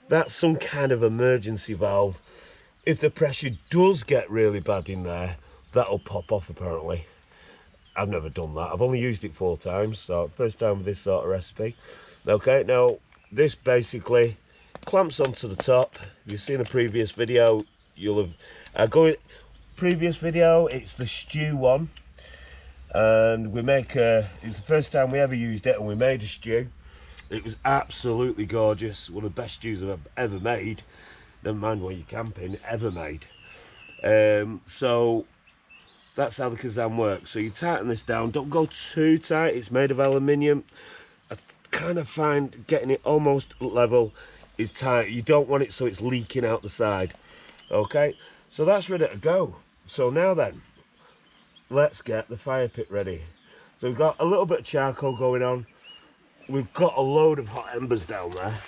That's some kind of emergency valve. If the pressure does get really bad in there, that'll pop off apparently. I've never done that. I've only used it 4 times, so first time with this sort of recipe. Okay, now this basically clamps onto the top. If you've seen a previous video, you'll have previous video, it's the stew one, and we make it's the first time we ever used it, and we made a stew. It was absolutely gorgeous, one of the best stews I've ever made, never mind where you're camping, ever made. So that's how the Kazan works. So you tighten this down, don't go too tight, it's made of aluminium. I kind of find getting it almost level is tight. You don't want it so it's leaking out the side. Okay, So that's ready to go. So now then, let's get the fire pit ready. So we've got a little bit of charcoal going on. We've got a load of hot embers down there.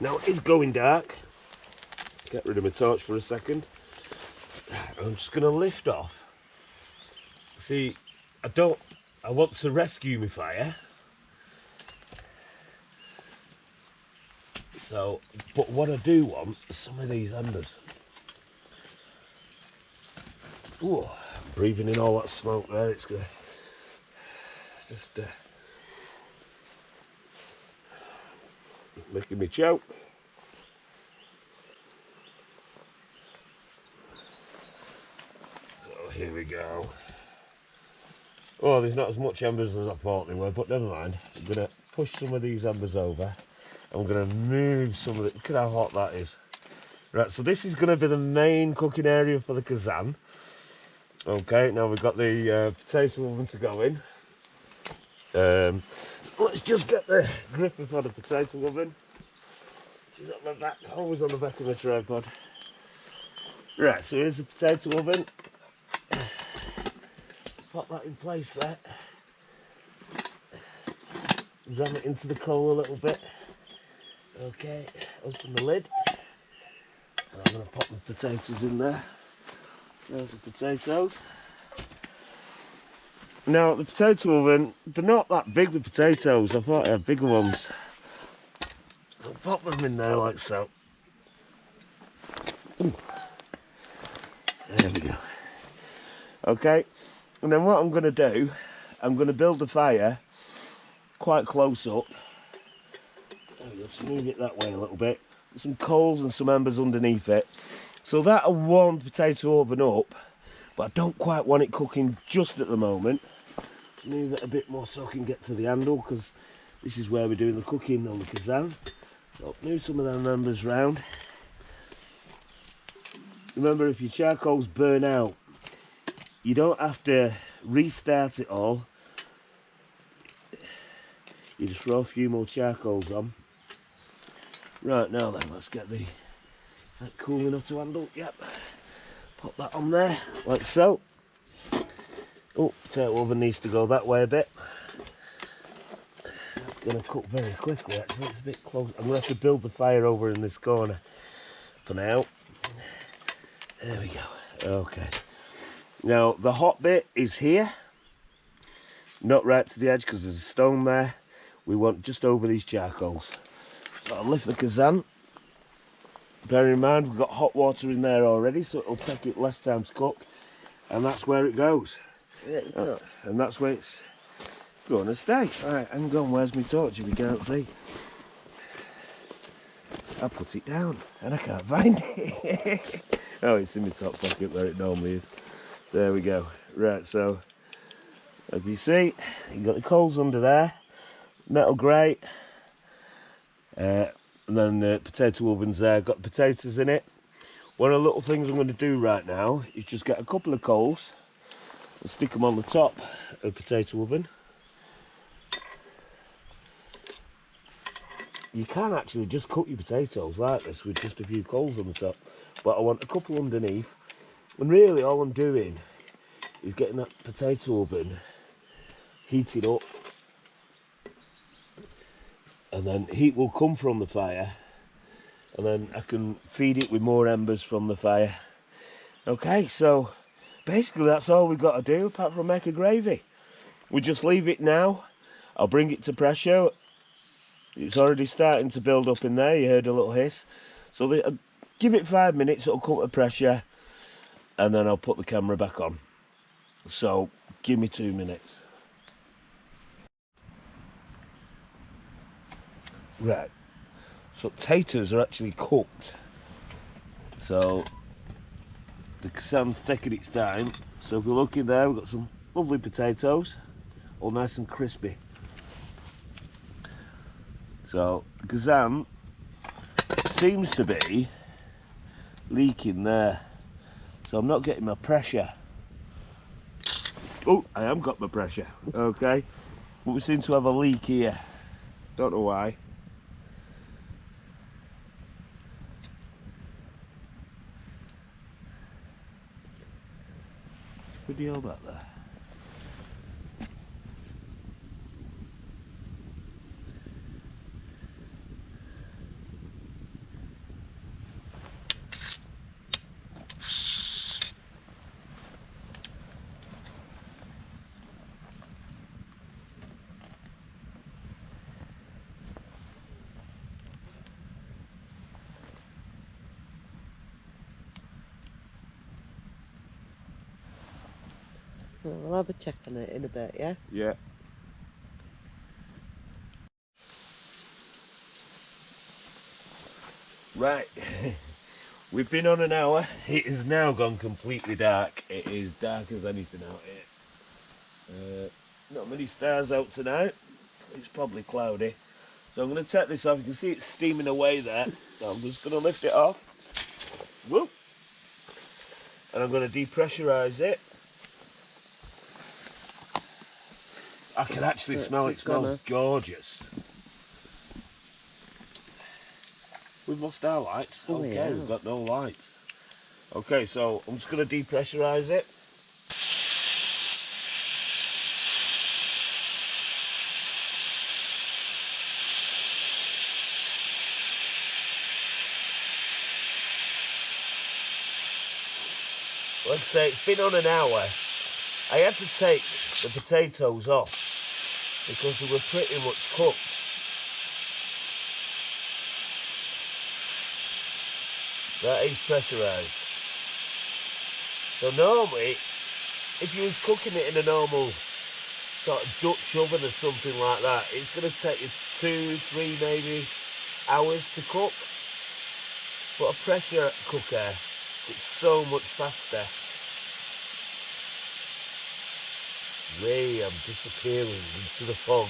Now it is going dark. Get rid of my torch for a second. I'm just going to lift off. See, I want to rescue my fire. So, but what I do want is some of these embers. Ooh, I'm breathing in all that smoke there. It's going to just making me choke. So here we go. Oh, there's not as much embers as I thought there were, but never mind. I'm going to push some of these embers over. I'm going to move some of it. Look at how hot that is. Right, so this is going to be the main cooking area for the kazan. Okay, now we've got the potato oven to go in. Let's just get the grip of the potato oven. She's got my back, always on the back of the tripod. Right, so here's the potato oven. Pop that in place there. Ram it into the coal a little bit. Okay, open the lid. And I'm going to pop the potatoes in there. There's the potatoes. Now, the potato oven, they're not that big, the potatoes. I thought I had bigger ones. I'll pop them in there like so. Ooh. There we go. Okay, and then what I'm going to do, I'm going to build the fire quite close up. Just move it that way a little bit. Some coals and some embers underneath it. So that'll warm the potato oven up, but I don't quite want it cooking just at the moment. Just move it a bit more so I can get to the handle, because this is where we're doing the cooking on the kazan. So move some of them embers round. Remember, if your charcoals burn out, you don't have to restart it all. You just throw a few more charcoals on. Right, now then, let's get that cool enough to handle. Yep. Pop that on there, like so. Oh, potato oven needs to go that way a bit. It's going to cook very quickly, actually. It's a bit close. I'm going to have to build the fire over in this corner for now. There we go. Okay. Now, the hot bit is here. Not right to the edge, because there's a stone there. We want just over these charcoals. So I'll lift the kazan. Bear in mind, we've got hot water in there already, so it'll take it less time to cook. And that's where it goes. Yeah, and that's where it's going to stay. Alright, hang on, where's my torch if you can't see? I put it down and I can't find it. Oh, it's in my top pocket where it normally is. There we go. Right, so as you see, you've got the coals under there, metal grate, and then the potato oven's there, got potatoes in it. One of the little things I'm going to do right now is just get a couple of coals and stick them on the top of the potato oven. You can actually just cook your potatoes like this with just a few coals on the top, but I want a couple underneath. And really all I'm doing is getting that potato oven heated up, and then heat will come from the fire, and then I can feed it with more embers from the fire. Okay, so basically that's all we've got to do apart from make a gravy. We just leave it now. I'll bring it to pressure. It's already starting to build up in there. You heard a little hiss. So give it 5 minutes, it'll come to pressure, and then I'll put the camera back on. So give me 2 minutes. Right, so potatoes are actually cooked. So the kazan's taking its time. So if we look in there, we've got some lovely potatoes, all nice and crispy. So the kazan seems to be leaking there. So I'm not getting my pressure. Oh, I am got my pressure. Okay, but we seem to have a leak here. Don't know why. video back there. Well, we'll have a check on it in a bit, yeah? Yeah. Right, we've been on an hour. It has now gone completely dark. It is dark as anything out here. Not many stars out tonight. It's probably cloudy. So I'm going to take this off. You can see it's steaming away there. So I'm just going to lift it off. Whoop. And I'm going to depressurise it. I can actually smell it. It smells gorgeous. We've lost our lights. Oh, okay, yeah. we've got no lights. Okay, so I'm just going to depressurise it. Like I say, it's been on an hour. I had to take the potatoes off because they were pretty much cooked. That is pressurised. So normally, if you was cooking it in a normal sort of Dutch oven or something like that, it's going to take you 2, 3 maybe hours to cook. But a pressure cooker, it's so much faster. Way I'm disappearing into the fog.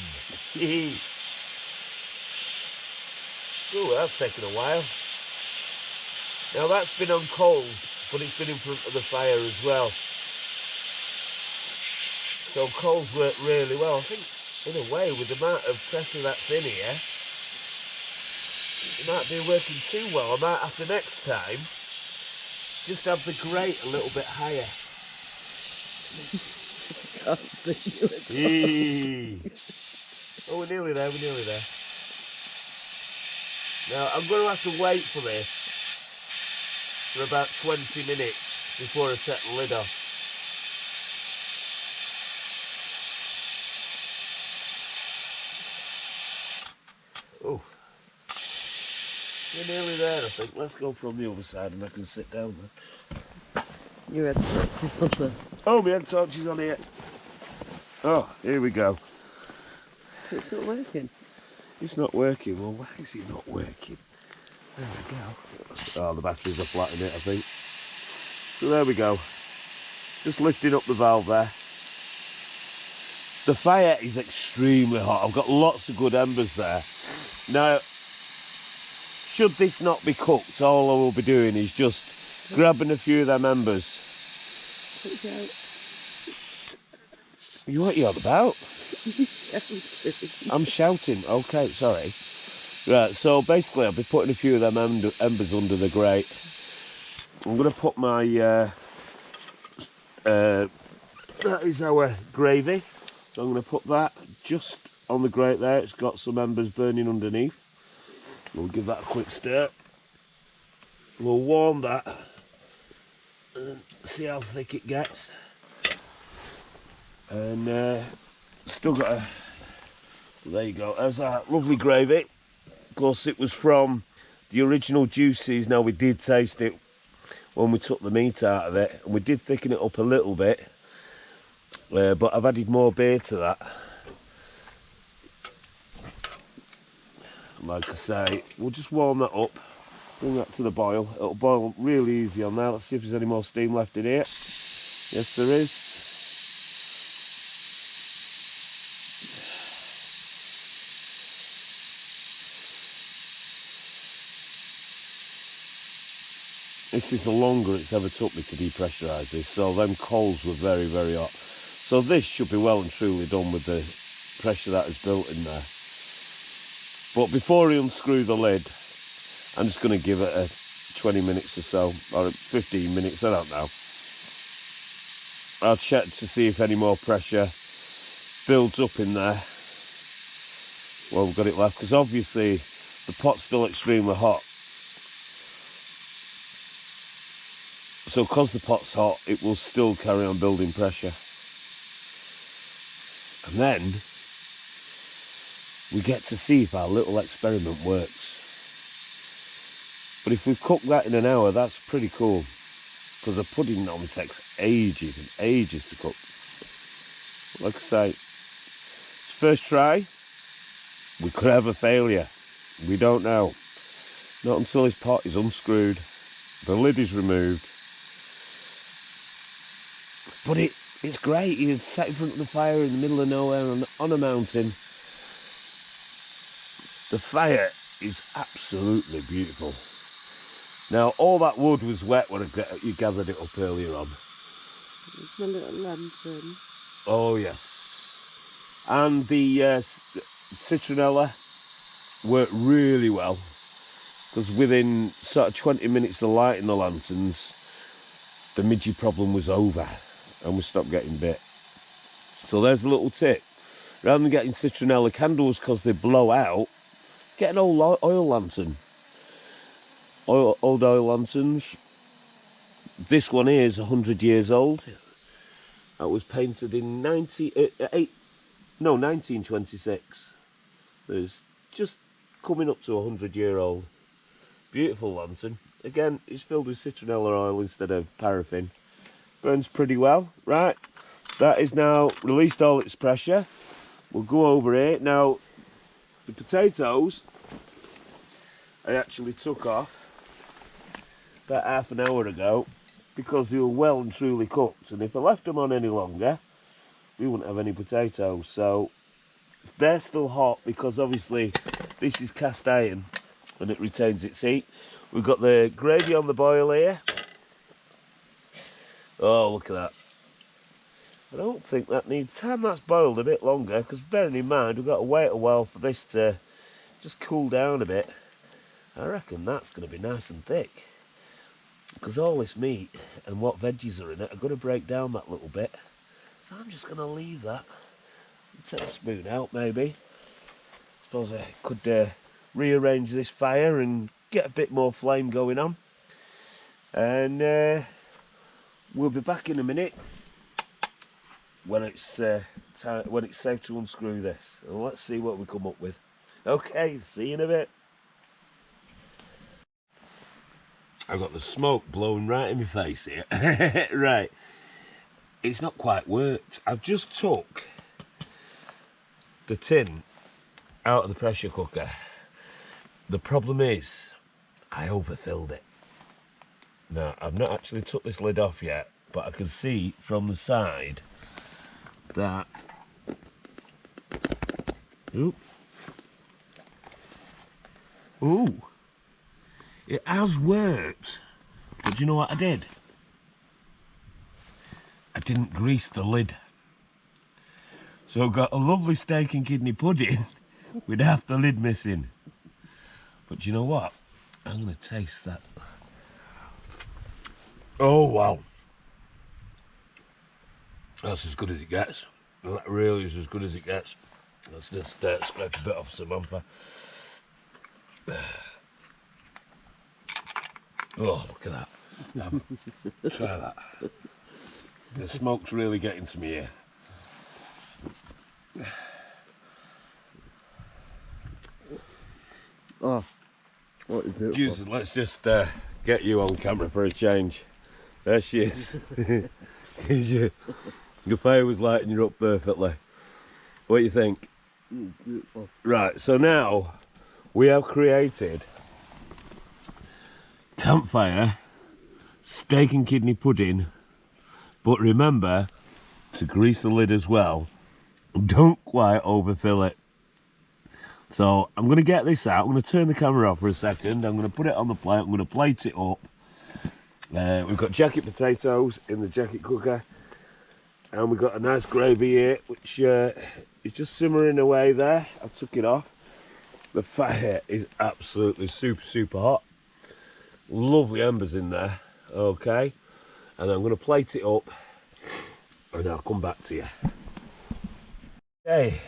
Ooh, that's taken a while. Now that's been on coals, but it's been in front of the fire as well. So coals work really well. I think, in a way, with the amount of pressure that's in here, it might be working too well. I might have to next time just have the grate a little bit higher. Can't see you. Oh, we're nearly there, we're nearly there. Now, I'm going to have to wait for this for about 20 minutes before I set the lid off. Oh, we're nearly there, I think. Let's go from the other side and I can sit down then. Your head torch is on there. Oh, my head torch is on here. Oh, here we go. It's not working. It's not working. Well, why is it not working? There we go. Oh, the batteries are flat in it, I think. So there we go. Just lifting up the valve there. The fire is extremely hot. I've got lots of good embers there. Now, should this not be cooked, all I will be doing is just grabbing a few of them embers. What are you on about? I'm shouting. Okay, sorry. Right, so basically I'll be putting a few of them embers under the grate. I'm going to put my, that is our gravy. So I'm going to put that just on the grate there. It's got some embers burning underneath. We'll give that a quick stir. We'll warm that and see how thick it gets. And still got a, there you go, there's our lovely gravy. Of course it was from the original juices. Now we did taste it when we took the meat out of it, and we did thicken it up a little bit, but I've added more beer to that. Like I say, we'll just warm that up, bring that to the boil. It'll boil really easy on there. Let's see if there's any more steam left in here. Yes, there is. This is the longer it's ever took me to depressurise this, so them coals were very, very hot. So this should be well and truly done with the pressure that is built in there. But before I unscrew the lid, I'm just going to give it a 20 minutes or so, or 15 minutes, I don't know. I'll check to see if any more pressure builds up in there while we've got it left, because obviously the pot's still extremely hot. So because the pot's hot, it will still carry on building pressure. And then we get to see if our little experiment works. But if we cook that in an hour, that's pretty cool. Because the pudding normally takes ages and ages to cook. Like I say, it's first try. We could have a failure. We don't know. Not until this pot is unscrewed, the lid is removed. But it's great. You're sat in front of the fire in the middle of nowhere on a mountain. The fire is absolutely beautiful. Now, all that wood was wet when you gathered it up earlier on. It's my little lantern. Oh, yes. And the citronella worked really well, because within sort of 20 minutes of lighting the lanterns, the midgie problem was over and we stopped getting bit. So there's a little tip. Rather than getting citronella candles because they blow out, get an old oil lantern. Old oil lanterns. This one is 100 years old. That was painted in 1926. It's just coming up to 100-year-old. Beautiful lantern. Again, it's filled with citronella oil instead of paraffin. Burns pretty well. Right, that is now released all its pressure. We'll go over here. Now, the potatoes I actually took off about half an hour ago because they were well and truly cooked, and if I left them on any longer we wouldn't have any potatoes. So they're still hot because obviously this is cast iron and it retains its heat. We've got the gravy on the boil here. Oh, look at that. I don't think that needs time. That's boiled a bit longer, because bearing in mind we've got to wait a while for this to just cool down a bit. I reckon that's going to be nice and thick, because all this meat and what veggies are in it are going to break down that little bit. So I'm just going to leave that. Take the spoon out maybe. Suppose I could rearrange this fire and get a bit more flame going on. And we'll be back in a minute when it's safe to unscrew this. And let's see what we come up with. Okay, see you in a bit. I've got the smoke blowing right in my face here. Right, it's not quite worked. I've just took the tin out of the pressure cooker. The problem is I overfilled it. Now, I've not actually took this lid off yet, but I can see from the side that... Ooh. Ooh. It has worked. But do you know what I did? I didn't grease the lid. So I've got a lovely steak and kidney pudding with half the lid missing. But do you know what? I'm going to taste that. Oh, wow. That's as good as it gets. That really is as good as it gets. Let's just scratch a bit off Samantha. Oh, look at that. Try that. The smoke's really getting to me here. Oh, what is beautiful. Jesus, let's just get you on camera for a change. There she is. Your fire was lighting you up perfectly. What do you think? Beautiful. Right, so now we have created campfire, steak and kidney pudding, but remember to grease the lid as well. Don't quite overfill it. So I'm going to get this out. I'm going to turn the camera off for a second. I'm going to put it on the plate. I'm going to plate it up. We've got jacket potatoes in the jacket cooker, and we've got a nice gravy here, which is just simmering away there. I took it off. The fire is absolutely super hot. Lovely embers in there. Okay, and I'm going to plate it up and I'll come back to you. Okay,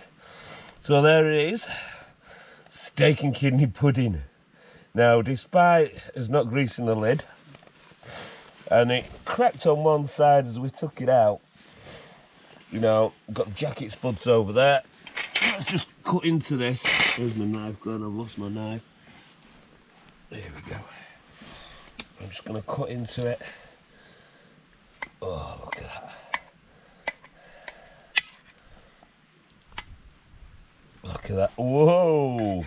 so there it is, steak and kidney pudding. Now, despite us not greasing the lid, and it cracked on one side as we took it out, you know, got jacket spuds over there. Let's just cut into this. Where's my knife gone? I've lost my knife. There we go. I'm just going to cut into it. Oh, look at that. Look at that. Whoa!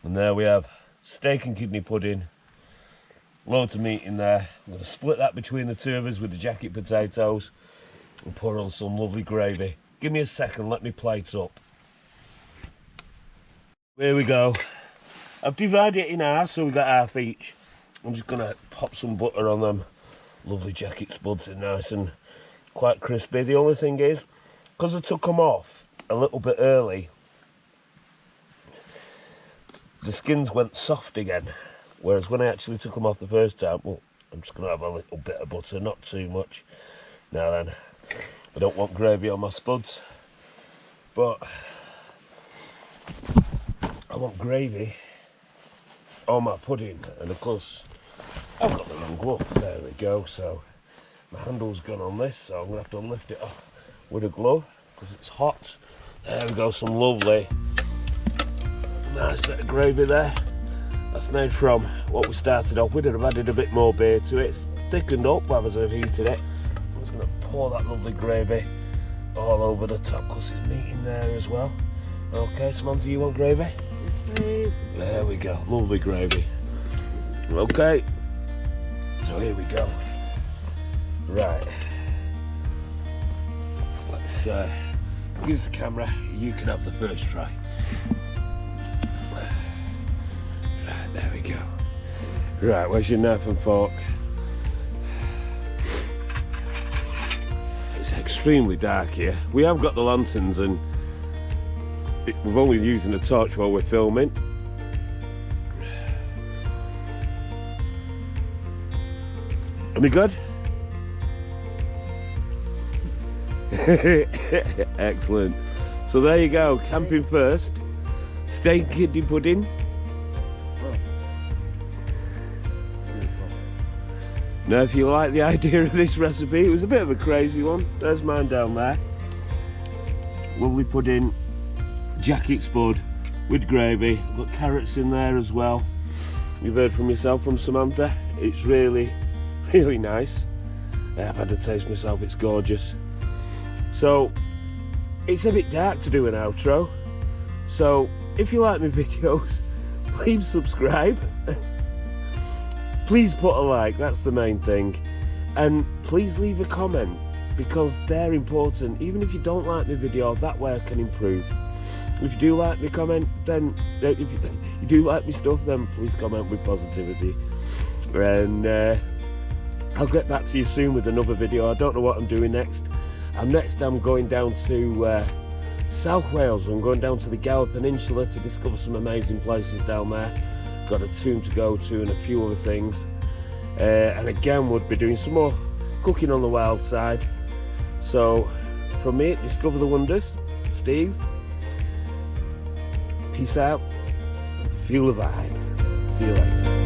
And there we have steak and kidney pudding. Loads of meat in there. I'm going to split that between the two of us with the jacket potatoes and pour on some lovely gravy. Give me a second, let me plate up. There we go. I've divided it in half, so we got half each. I'm just going to pop some butter on them. Lovely jacket spuds are nice and quite crispy. The only thing is, because I took them off a little bit early, the skins went soft again. Whereas when I actually took them off the first time, well, I'm just going to have a little bit of butter, not too much. Now then, I don't want gravy on my spuds, but I want gravy on my pudding. And of course, I've got the wrong glove. There we go. So my handle's gone on this, so I'm going to have to lift it off with a glove because it's hot. There we go, some lovely, nice bit of gravy there. That's made from what we started off with. I've added a bit more beer to it. It's thickened up as I've heated it. I'm just going to pour that lovely gravy all over the top because there's meat in there as well. Okay, Samantha, you want gravy? Yes, please. There we go, lovely gravy. Okay, so here we go. Right, let's use the camera. You can have the first try. Right, there we go. Right, where's your knife and fork? It's extremely dark here. We have got the lanterns and we're only using a torch while we're filming. Are we good? Excellent. So there you go, camping first, steak kidney pudding. Now if you like the idea of this recipe, it was a bit of a crazy one. There's mine down there. Lovely pudding, jacket spud with gravy. I've got carrots in there as well. You've heard from yourself from Samantha. It's really, really nice. I've had a taste myself, it's gorgeous. So, it's a bit dark to do an outro. So, if you like my videos, please subscribe. Please put a like, that's the main thing. And please leave a comment, because they're important. Even if you don't like my video, that way I can improve. If you do like my comment, then if you do like my stuff, then please comment with positivity. And I'll get back to you soon with another video. I don't know what I'm doing next. I'm going down to South Wales. I'm going down to the Gower Peninsula to discover some amazing places down there. Got a tomb to go to and a few other things. And again, we'll be doing some more cooking on the wild side. So, from me, Discover the Wonders, Steve. Peace out. Feel the vibe. See you later.